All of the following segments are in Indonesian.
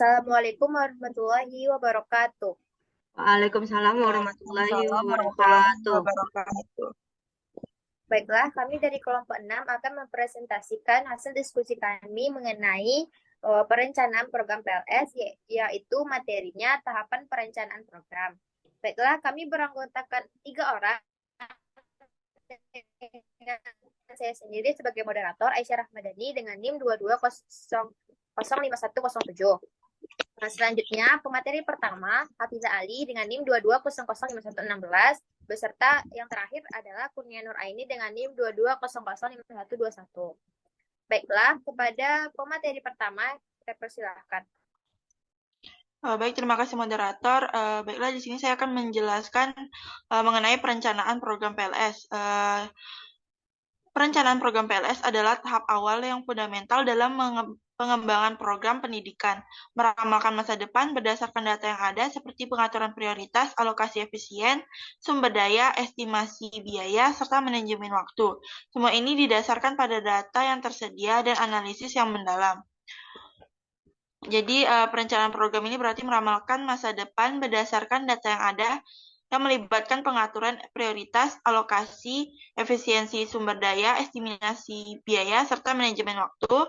Assalamualaikum warahmatullahi wabarakatuh. Waalaikumsalam warahmatullahi Waalaikumsalam warahmatullahi wabarakatuh. wabarakatuh. Baiklah, kami dari kelompok 6 akan mempresentasikan hasil diskusi kami mengenai perencanaan program PLS, yaitu materinya tahapan perencanaan program. Baiklah, kami beranggotakan 3 orang. Saya sendiri sebagai moderator, Aisyah Rahmadani dengan NIM 22005107. Nah, selanjutnya, pemateri pertama, Hafiza Ali dengan NIM 22005116, beserta yang terakhir adalah Kurnia Nur Aini dengan NIM 22005121. Baiklah, kepada pemateri pertama, saya persilahkan. Baik, terima kasih moderator. Baiklah, di sini saya akan menjelaskan mengenai perencanaan program PLS. Perencanaan program PLS adalah tahap awal yang fundamental dalam pengembangan program pendidikan, meramalkan masa depan berdasarkan data yang ada seperti pengaturan prioritas, alokasi efisien, sumber daya, estimasi biaya, serta manajemen waktu. Semua ini didasarkan pada data yang tersedia dan analisis yang mendalam. Jadi, perencanaan program ini berarti meramalkan masa depan berdasarkan data yang ada yang melibatkan pengaturan prioritas, alokasi, efisiensi sumber daya, estimasi biaya, serta manajemen waktu,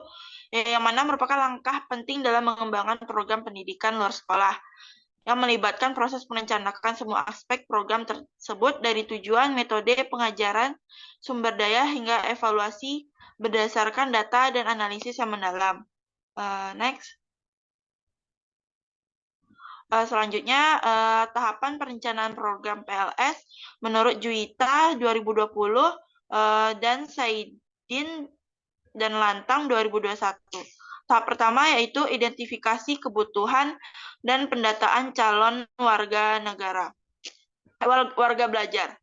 yang mana merupakan langkah penting dalam mengembangkan program pendidikan luar sekolah, yang melibatkan proses merencanakan semua aspek program tersebut dari tujuan, metode, pengajaran, sumber daya, hingga evaluasi berdasarkan data dan analisis yang mendalam. Next. Selanjutnya, tahapan perencanaan program PLS menurut Juwita 2020 dan Saidin dan Lantang 2021. Tahap pertama yaitu identifikasi kebutuhan dan pendataan calon warga negara, warga belajar.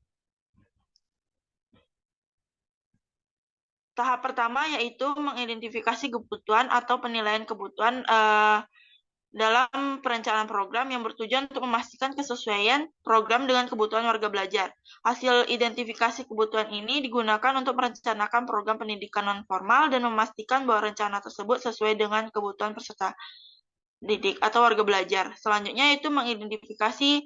Tahap pertama yaitu mengidentifikasi kebutuhan atau penilaian kebutuhan dalam perencanaan program yang bertujuan untuk memastikan kesesuaian program dengan kebutuhan warga belajar. Hasil identifikasi kebutuhan ini digunakan untuk merencanakan program pendidikan non-formal dan memastikan bahwa rencana tersebut sesuai dengan kebutuhan peserta didik atau warga belajar. Selanjutnya itu mengidentifikasi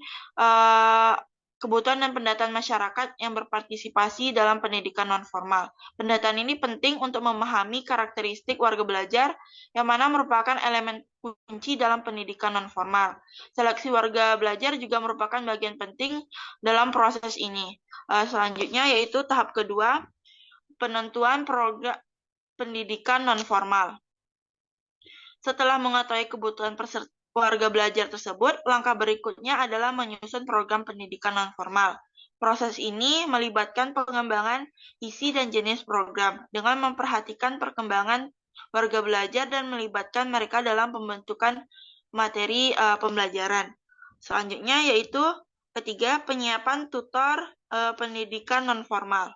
kebutuhan dan pendataan masyarakat yang berpartisipasi dalam pendidikan non-formal. Pendataan ini penting untuk memahami karakteristik warga belajar yang mana merupakan elemen kunci dalam pendidikan non-formal. Seleksi warga belajar juga merupakan bagian penting dalam proses ini. Selanjutnya yaitu tahap kedua, penentuan program pendidikan non-formal. Setelah mengetahui kebutuhan warga belajar tersebut, langkah berikutnya adalah menyusun program pendidikan non-formal. Proses ini melibatkan pengembangan isi dan jenis program dengan memperhatikan perkembangan warga belajar dan melibatkan mereka dalam pembentukan materi pembelajaran. Selanjutnya yaitu ketiga, penyiapan tutor pendidikan non-formal.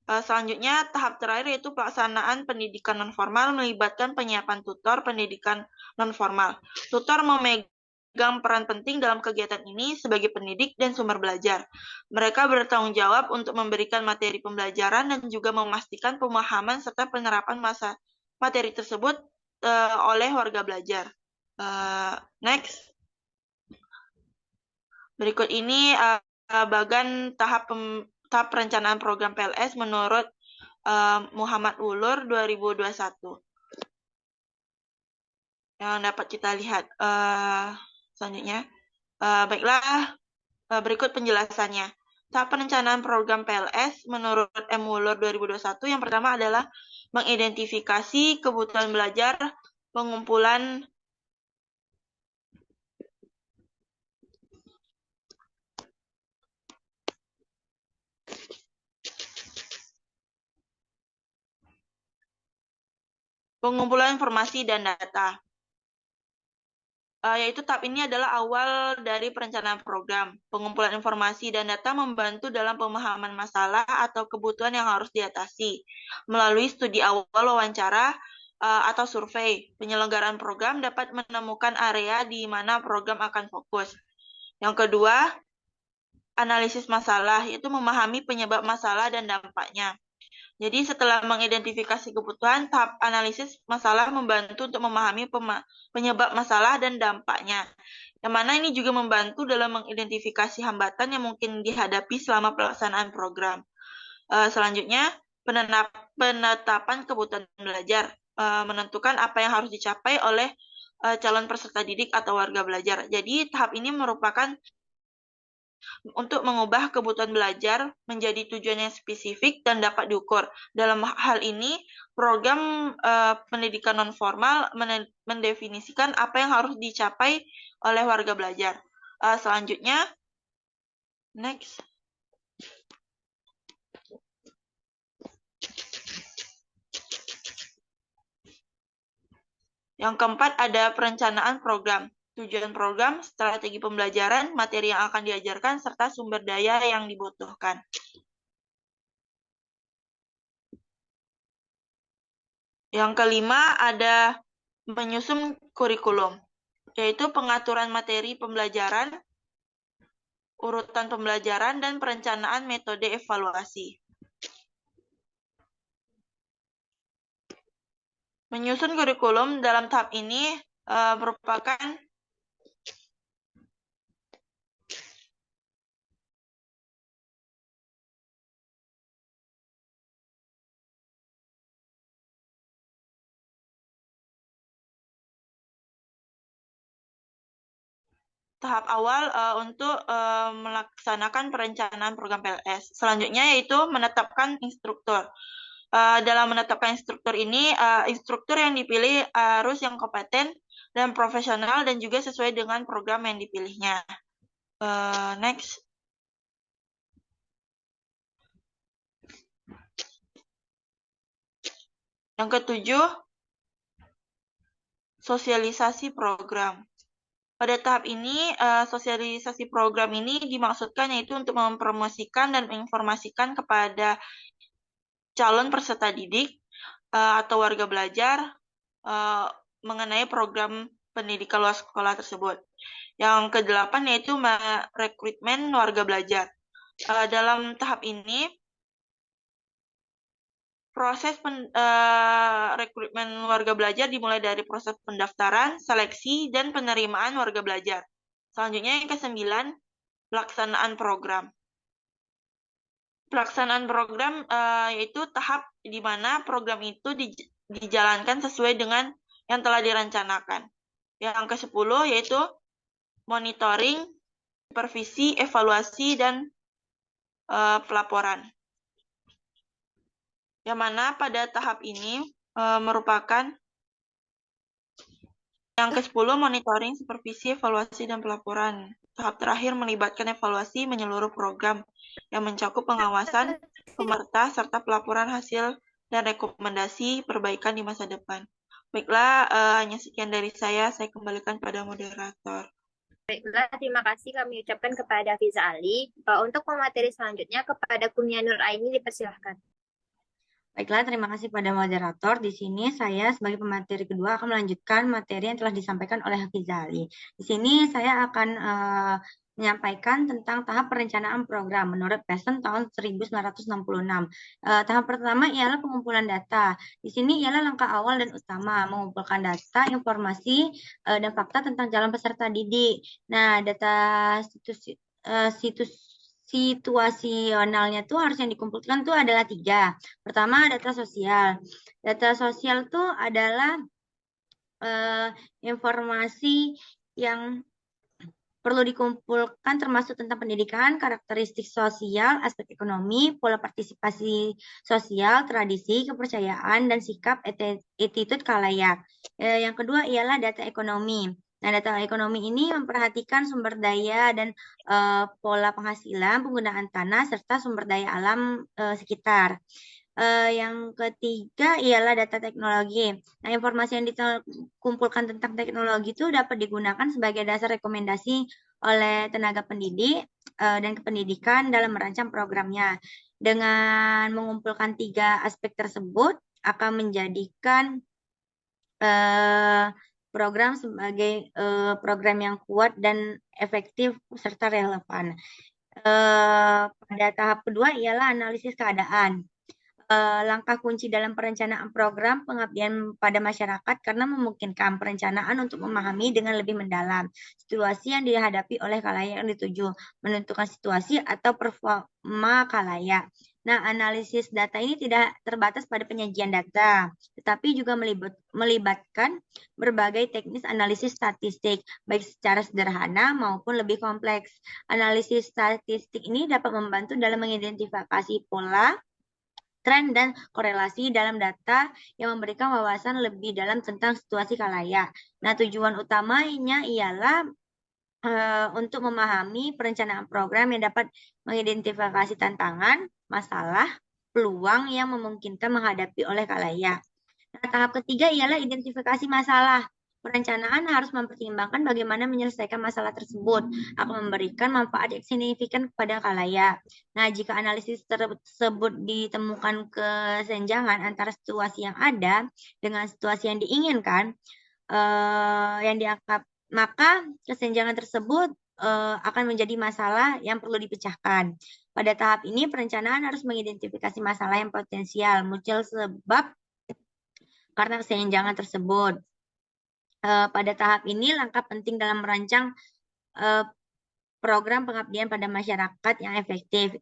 Selanjutnya, tahap terakhir yaitu pelaksanaan pendidikan non-formal melibatkan penyiapan tutor pendidikan non-formal. Tutor memegang peran penting dalam kegiatan ini sebagai pendidik dan sumber belajar. Mereka bertanggung jawab untuk memberikan materi pembelajaran dan juga memastikan pemahaman serta penerapan materi tersebut oleh warga belajar. Next. Berikut ini bagan tahap perencanaan program PLS menurut Muhammad Wulur 2021 yang dapat kita lihat. Selanjutnya, baiklah, berikut penjelasannya. Tahap perencanaan program PLS menurut M. Wulur 2021 yang pertama adalah mengidentifikasi kebutuhan belajar, pengumpulan informasi dan data. Yaitu tahap ini adalah awal dari perencanaan program. Pengumpulan informasi dan data membantu dalam pemahaman masalah atau kebutuhan yang harus diatasi. Melalui studi awal wawancara atau survei, penyelenggaraan program dapat menemukan area di mana program akan fokus. Yang kedua, analisis masalah, yaitu memahami penyebab masalah dan dampaknya. Jadi setelah mengidentifikasi kebutuhan, tahap analisis masalah membantu untuk memahami penyebab masalah dan dampaknya. Yang mana ini juga membantu dalam mengidentifikasi hambatan yang mungkin dihadapi selama pelaksanaan program. Selanjutnya, penetapan kebutuhan belajar. Menentukan apa yang harus dicapai oleh calon peserta didik atau warga belajar. Jadi tahap ini merupakan untuk mengubah kebutuhan belajar menjadi tujuan yang spesifik dan dapat diukur. Dalam hal ini, program pendidikan nonformal mendefinisikan apa yang harus dicapai oleh warga belajar. Selanjutnya, next. Yang keempat ada perencanaan program. Tujuan program, strategi pembelajaran, materi yang akan diajarkan, serta sumber daya yang dibutuhkan. Yang kelima ada menyusun kurikulum, yaitu pengaturan materi pembelajaran, urutan pembelajaran, dan perencanaan metode evaluasi. Menyusun kurikulum dalam tahap ini merupakan tahap awal untuk melaksanakan perencanaan program PLS. Selanjutnya yaitu menetapkan instruktur. Dalam menetapkan instruktur ini, instruktur yang dipilih harus yang kompeten dan profesional dan juga sesuai dengan program yang dipilihnya. Next. Yang ketujuh, sosialisasi program. Pada tahap ini, sosialisasi program ini dimaksudkan yaitu untuk mempromosikan dan menginformasikan kepada calon peserta didik atau warga belajar mengenai program pendidikan luar sekolah tersebut. Yang kedelapan yaitu rekrutmen warga belajar. Dalam tahap ini, proses rekrutmen warga belajar dimulai dari proses pendaftaran, seleksi, dan penerimaan warga belajar. Selanjutnya yang ke-9, pelaksanaan program. Pelaksanaan program yaitu tahap di mana program itu dijalankan sesuai dengan yang telah direncanakan. Yang ke-10 yaitu monitoring, supervisi, evaluasi, dan pelaporan. Yang mana pada tahap ini merupakan yang ke-10 monitoring, supervisi, evaluasi, dan pelaporan. Tahap terakhir melibatkan evaluasi menyeluruh program yang mencakup pengawasan, pemerta, serta pelaporan hasil dan rekomendasi perbaikan di masa depan. Baiklah, hanya sekian dari saya kembalikan pada moderator. Baiklah, terima kasih kami ucapkan kepada Fiza Ali. Untuk pemateri selanjutnya kepada Kurnia Nur Aini dipersilahkan. Baiklah, terima kasih pada moderator. Di sini saya sebagai pemateri kedua akan melanjutkan materi yang telah disampaikan oleh Hafiza Ali. Di sini saya akan menyampaikan tentang tahap perencanaan program menurut Pearson tahun 1966. Tahap pertama ialah pengumpulan data. Di sini ialah langkah awal dan utama mengumpulkan data, informasi, dan fakta tentang calon peserta didik. Nah, data situasionalnya tuh harus yang dikumpulkan tuh adalah 3. Pertama, data sosial. Data sosial tuh adalah informasi yang perlu dikumpulkan termasuk tentang pendidikan, karakteristik sosial, aspek ekonomi, pola partisipasi sosial, tradisi, kepercayaan, dan sikap attitude khalayak. Yang kedua ialah data ekonomi. Nah, data ekonomi ini memperhatikan sumber daya dan pola penghasilan, penggunaan tanah, serta sumber daya alam sekitar. Yang ketiga ialah data teknologi. Nah, informasi yang dikumpulkan tentang teknologi itu dapat digunakan sebagai dasar rekomendasi oleh tenaga pendidik dan kependidikan dalam merancang programnya. Dengan mengumpulkan 3 aspek tersebut akan menjadikan program sebagai program yang kuat dan efektif serta relevan. Pada tahap kedua ialah analisis keadaan. langkah kunci dalam perencanaan program pengabdian pada masyarakat karena memungkinkan perencanaan untuk memahami dengan lebih mendalam situasi yang dihadapi oleh khalayak yang dituju, menentukan situasi atau performa khalayak. Nah, analisis data ini tidak terbatas pada penyajian data, tetapi juga melibatkan berbagai teknis analisis statistik, baik secara sederhana maupun lebih kompleks. Analisis statistik ini dapat membantu dalam mengidentifikasi pola, tren, dan korelasi dalam data yang memberikan wawasan lebih dalam tentang situasi khalayak. Nah, tujuan utamanya ialah untuk memahami perencanaan program yang dapat mengidentifikasi tantangan, masalah, peluang yang memungkinkan menghadapi oleh khalayak. Nah, tahap ketiga ialah identifikasi masalah. Perencanaan harus mempertimbangkan bagaimana menyelesaikan masalah tersebut akan memberikan manfaat yang signifikan kepada khalayak. Nah, jika analisis tersebut ditemukan kesenjangan antara situasi yang ada dengan situasi yang diinginkan, yang dianggap, maka kesenjangan tersebut akan menjadi masalah yang perlu dipecahkan. Pada tahap ini, perencanaan harus mengidentifikasi masalah yang potensial muncul sebab karena kesenjangan tersebut. Pada tahap ini, langkah penting dalam merancang program pengabdian pada masyarakat yang efektif,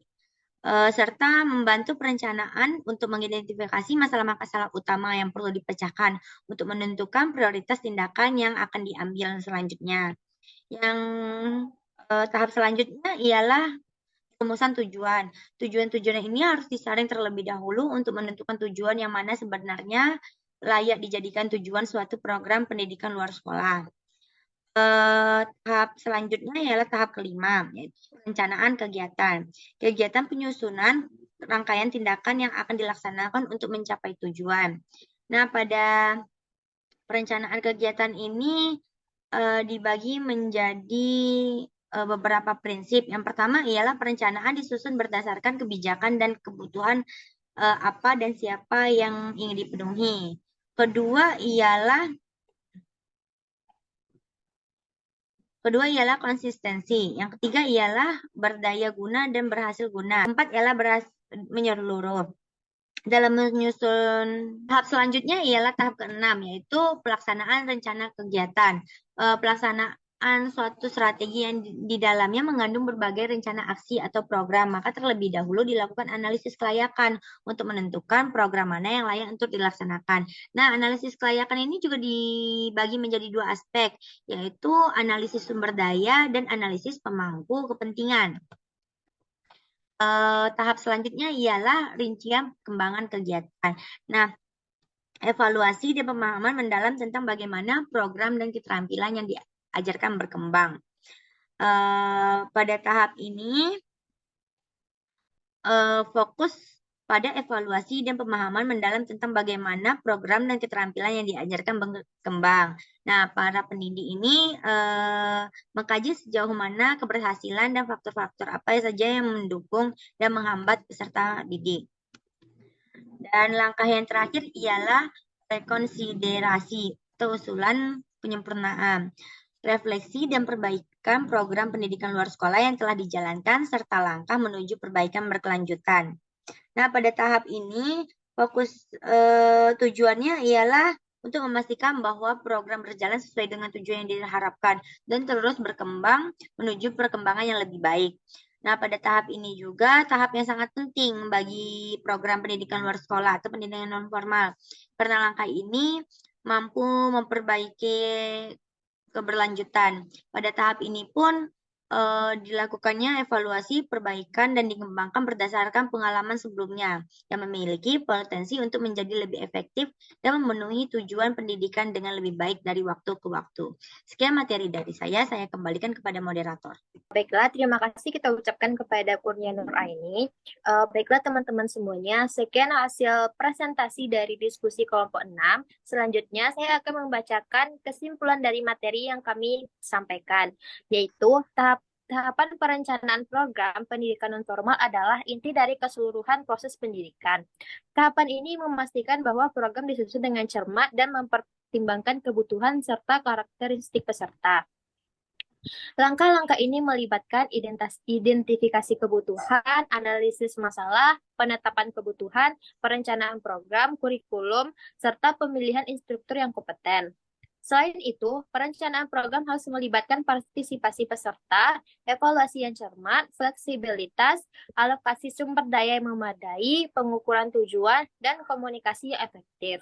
serta membantu perencanaan untuk mengidentifikasi masalah-masalah utama yang perlu dipecahkan untuk menentukan prioritas tindakan yang akan diambil selanjutnya. Yang tahap selanjutnya ialah rumusan tujuan. Tujuan-tujuan ini harus disaring terlebih dahulu untuk menentukan tujuan yang mana sebenarnya layak dijadikan tujuan suatu program pendidikan luar sekolah. Tahap selanjutnya ialah tahap kelima, yaitu perencanaan kegiatan. Kegiatan penyusunan rangkaian tindakan yang akan dilaksanakan untuk mencapai tujuan. Nah, pada perencanaan kegiatan ini dibagi menjadi beberapa prinsip. Yang pertama ialah perencanaan disusun berdasarkan kebijakan dan kebutuhan apa dan siapa yang ingin dipenuhi. Kedua ialah konsistensi. Yang ketiga ialah berdaya guna dan berhasil guna. Keempat ialah menyeluruh. Dalam menyusun tahap selanjutnya ialah tahap keenam, yaitu pelaksanaan rencana kegiatan. Pelaksanaan suatu strategi yang di dalamnya mengandung berbagai rencana aksi atau program, maka terlebih dahulu dilakukan analisis kelayakan untuk menentukan program mana yang layak untuk dilaksanakan. Nah, analisis kelayakan ini juga dibagi menjadi dua aspek, yaitu analisis sumber daya dan analisis pemangku kepentingan. Tahap selanjutnya ialah rincian pengembangan kegiatan. Nah, evaluasi dan pemahaman mendalam tentang bagaimana program dan keterampilan yang diajarkan berkembang. Pada tahap ini, fokus pada evaluasi dan pemahaman mendalam tentang bagaimana program dan keterampilan yang diajarkan berkembang. Nah, para pendidik ini mengkaji sejauh mana keberhasilan dan faktor-faktor apa saja yang mendukung dan menghambat peserta didik. Dan langkah yang terakhir ialah rekonsiderasi atau usulan penyempurnaan, refleksi dan perbaikan program pendidikan luar sekolah yang telah dijalankan, serta langkah menuju perbaikan berkelanjutan. Nah, pada tahap ini, fokus tujuannya ialah untuk memastikan bahwa program berjalan sesuai dengan tujuan yang diharapkan dan terus berkembang menuju perkembangan yang lebih baik. Nah, pada tahap ini juga tahap yang sangat penting bagi program pendidikan luar sekolah atau pendidikan non formal, karena langkah ini mampu memperbaiki keberlanjutan. Pada tahap ini pun dilakukannya evaluasi, perbaikan, dan dikembangkan berdasarkan pengalaman sebelumnya yang memiliki potensi untuk menjadi lebih efektif dan memenuhi tujuan pendidikan dengan lebih baik dari waktu ke waktu. Sekian materi dari saya kembalikan kepada moderator. Baiklah, terima kasih kita ucapkan kepada Kurnia Nur Aini. Baiklah teman-teman semuanya, sekian hasil presentasi dari diskusi kelompok 6. Selanjutnya saya akan membacakan kesimpulan dari materi yang kami sampaikan, yaitu tahapan perencanaan program pendidikan nonformal adalah inti dari keseluruhan proses pendidikan. Tahapan ini memastikan bahwa program disusun dengan cermat dan mempertimbangkan kebutuhan serta karakteristik peserta. Langkah-langkah ini melibatkan identifikasi kebutuhan, analisis masalah, penetapan kebutuhan, perencanaan program, kurikulum, serta pemilihan instruktur yang kompeten. Selain itu, perencanaan program harus melibatkan partisipasi peserta, evaluasi yang cermat, fleksibilitas, alokasi sumber daya yang memadai, pengukuran tujuan, dan komunikasi yang efektif.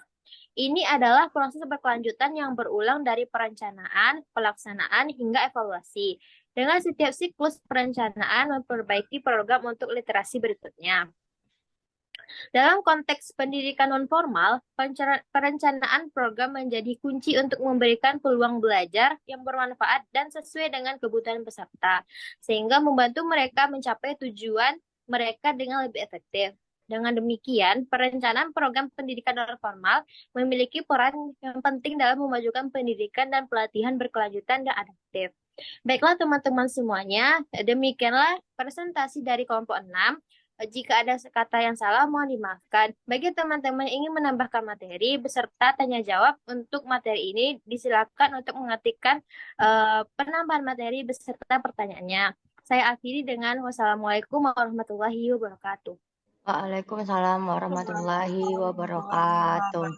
Ini adalah proses berkelanjutan yang berulang dari perencanaan, pelaksanaan, hingga evaluasi. Dengan setiap siklus perencanaan memperbaiki program untuk literasi berikutnya. Dalam konteks pendidikan nonformal, perencanaan program menjadi kunci untuk memberikan peluang belajar yang bermanfaat dan sesuai dengan kebutuhan peserta, sehingga membantu mereka mencapai tujuan mereka dengan lebih efektif. Dengan demikian, perencanaan program pendidikan nonformal memiliki peran yang penting dalam memajukan pendidikan dan pelatihan berkelanjutan dan adaptif. Baiklah teman-teman semuanya, demikianlah presentasi dari kelompok 6. Jika ada kata yang salah, mohon dimaafkan. Bagi teman-teman yang ingin menambahkan materi beserta tanya jawab untuk materi ini, disilakan untuk mengetikkan penambahan materi beserta pertanyaannya. Saya akhiri dengan wassalamualaikum warahmatullahi wabarakatuh. Waalaikumsalam warahmatullahi wabarakatuh.